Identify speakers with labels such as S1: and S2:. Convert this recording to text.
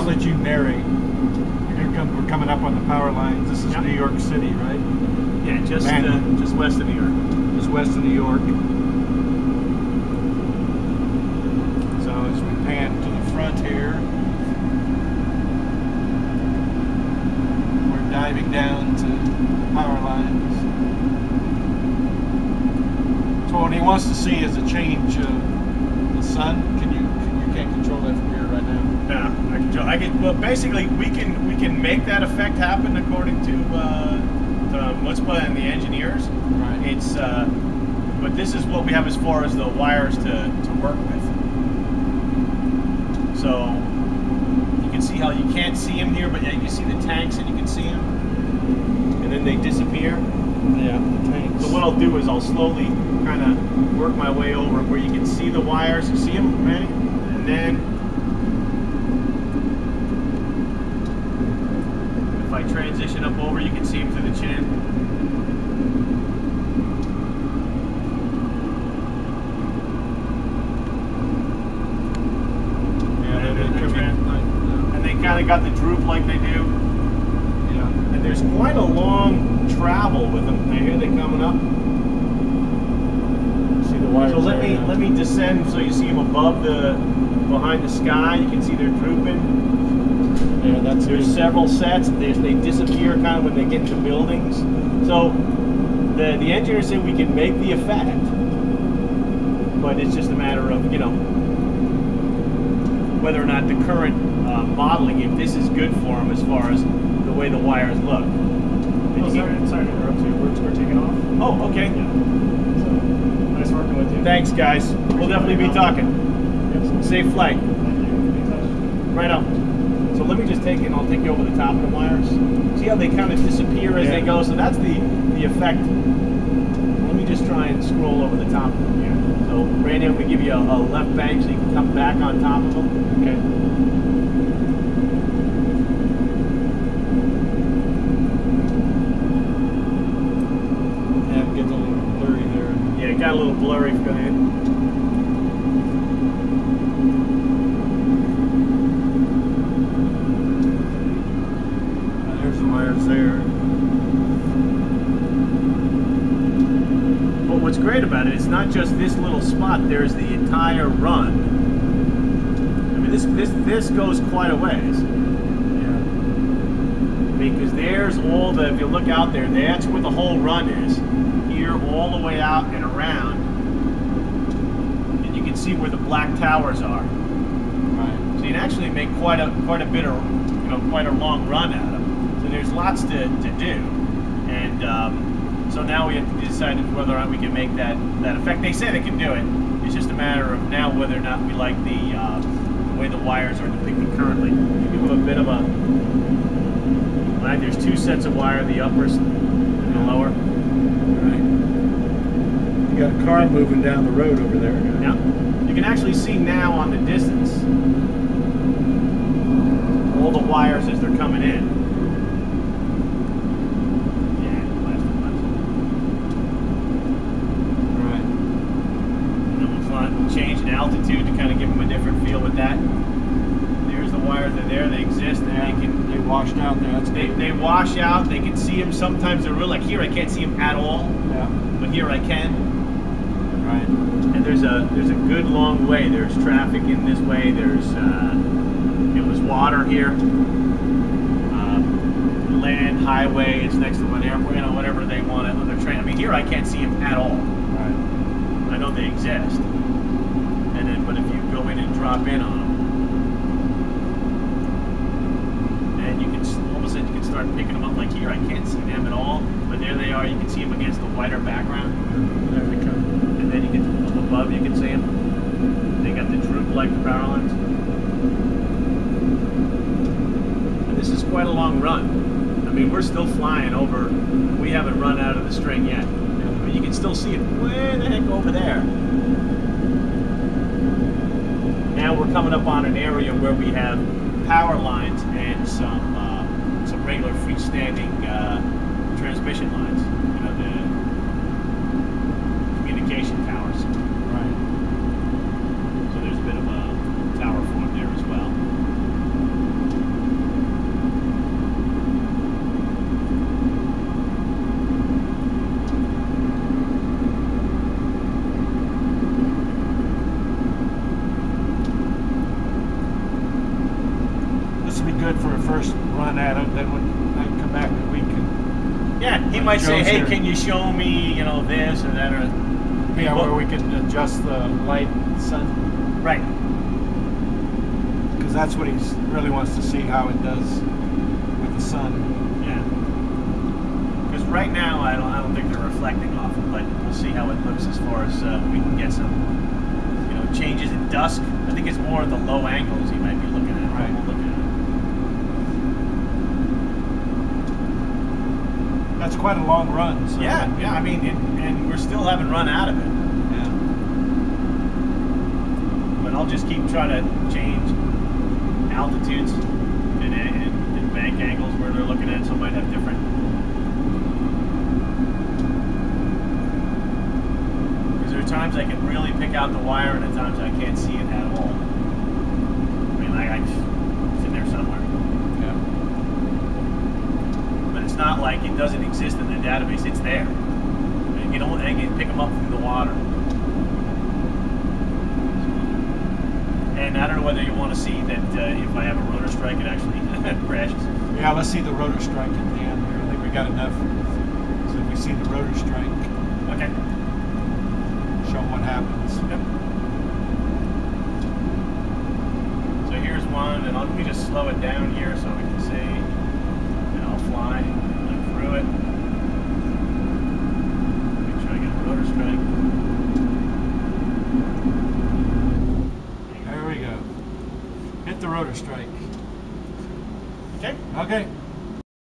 S1: let you narrate. We're coming up on the power lines. This is New York City, right?
S2: Yeah, just west of New York.
S1: Just west of New York. So as we pan to the front here, we're diving down to the power lines. So what he wants to see is a change of the sun. You can't control that from here right now.
S2: Yeah, I can. Well, basically, we can make that effect happen according to what's by the engineers.
S1: Right.
S2: It's but this is what we have as far as the wires to work with. So you can see how you can't see them here, but yeah, you can see the tanks and you can see them, and then they disappear.
S1: Yeah, the tanks.
S2: So what I'll do is I'll slowly kind of work my way over where you can see the wires. You see them, Randy? And then if I transition up over, you can see them through the chin.
S1: Yeah, they come in.
S2: And they kind of got the droop like they do.
S1: Yeah.
S2: And there's quite a long travel with them. Now here they're coming up.
S1: See the wires.
S2: So let me descend so you see them behind the sky. You can see they're drooping.
S1: Yeah,
S2: There's several sets. They disappear kind of when they get into buildings. So the engineer said we can make the effect, but it's just a matter of whether or not the current modeling, if this is good for them as far as the way the wires look.
S3: Oh, sorry to interrupt you. We're taking off.
S2: Oh, okay.
S3: Yeah. So, nice working with you.
S2: Thanks, guys. We'll definitely be talking.
S3: Yep.
S2: Safe flight.
S3: Thank you. Be in touch.
S2: Right out. So let me just I'll take you over the top of the wires. See how they kind of disappear as they go? So that's the effect. Let me just try and scroll over the top of them here. So Randy, I'm going to give you a left bank so you can come back on top of them.
S1: Okay. Yeah, it gets a little blurry there.
S2: Yeah, it got a little blurry. Go ahead.
S1: There's the wires there.
S2: But what's great about it, it's not just this little spot. There's the entire run. I mean, this goes quite a ways.
S1: Yeah.
S2: Because there's all the, if you look out there, that's where the whole run is. Here, all the way out and around. And you can see where the black towers are.
S1: Right.
S2: So you can actually make quite a bit of, quite a long run out of them. So there's lots to do. And so now we have to decide whether or not we can make that effect. They say they can do it. It's just a matter of now whether or not we like the way the wires are depicted currently. You give them a bit of a, right, there's two sets of wire, the uppers and the lower.
S1: Right. You got a car moving down the road over there.
S2: Yeah. You can actually see now on the distance all the wires as they're coming in. Yeah, last one.
S1: Right.
S2: And then we'll change in altitude to kind of give them a different feel with that. There's the wires, they're there, they exist, and
S1: They washed out there. That's
S2: they wash out, they can see them. Sometimes they're real, like here I can't see them at all,
S1: yeah.
S2: but here I can.
S1: Right.
S2: And there's a good long way. There's traffic in this way. There's there's water here, land, highway. It's next to an airport, whatever they want. Other train. I mean, here I can't see them at all.
S1: Right.
S2: I know they exist. And then, but if you go in and drop in on them, and you can all of a sudden you can start picking them up. Like here, I can't see them at all, but there they are. You can see them against the whiter background.
S1: There they come.
S2: And then you get up above, you can see them. They got the droop like the power lines. And this is quite a long run. I mean, we're still flying over. We haven't run out of the string yet. But you can still see it way the heck over there. Now we're coming up on an area where we have power lines and some regular freestanding transmission lines. The communication towers.
S1: Right.
S2: So there's a bit of a tower form there as well.
S1: good for a first run at them. Then when I come back a week and
S2: Yeah, he might say,
S1: Joe's
S2: hey,
S1: here.
S2: can you show me, you know, this or that, or
S1: yeah,
S2: what-
S1: where we can adjust the light and sun,
S2: right.
S1: because that's what he really wants to see, how it does with the sun.
S2: Yeah. Because right now, I don't think they're reflecting off it, but we'll see how it looks as far as we can get some, you know, changes in dusk. I think it's more the low angles you might be looking at.
S1: Right.
S2: We'll look at
S1: That's quite a long run. So
S2: it. Yeah. I mean, and we still haven't run out of it.
S1: Yeah.
S2: But I'll just keep trying to change altitudes and bank angles where they're looking at, so it might have different. Because there are times I can really pick out the wire, and at times I can't see it at all. I mean, it's in there somewhere.
S1: Yeah.
S2: But it's not like it doesn't exist in the database. It's there. I can pick them up through the water. And I don't know whether you want to see that if I have a rotor strike, it actually crashes.
S1: Yeah, let's see the rotor strike at the end here. I think we got enough. So if we see the rotor strike,
S2: Okay.
S1: show them what happens.
S2: Yep. So here's one, and let me just slow it down here so we can see. And I'll fly through it. Make sure I get a rotor strike.
S1: There we go. Hit the rotor strike.
S2: Okay.
S1: Okay.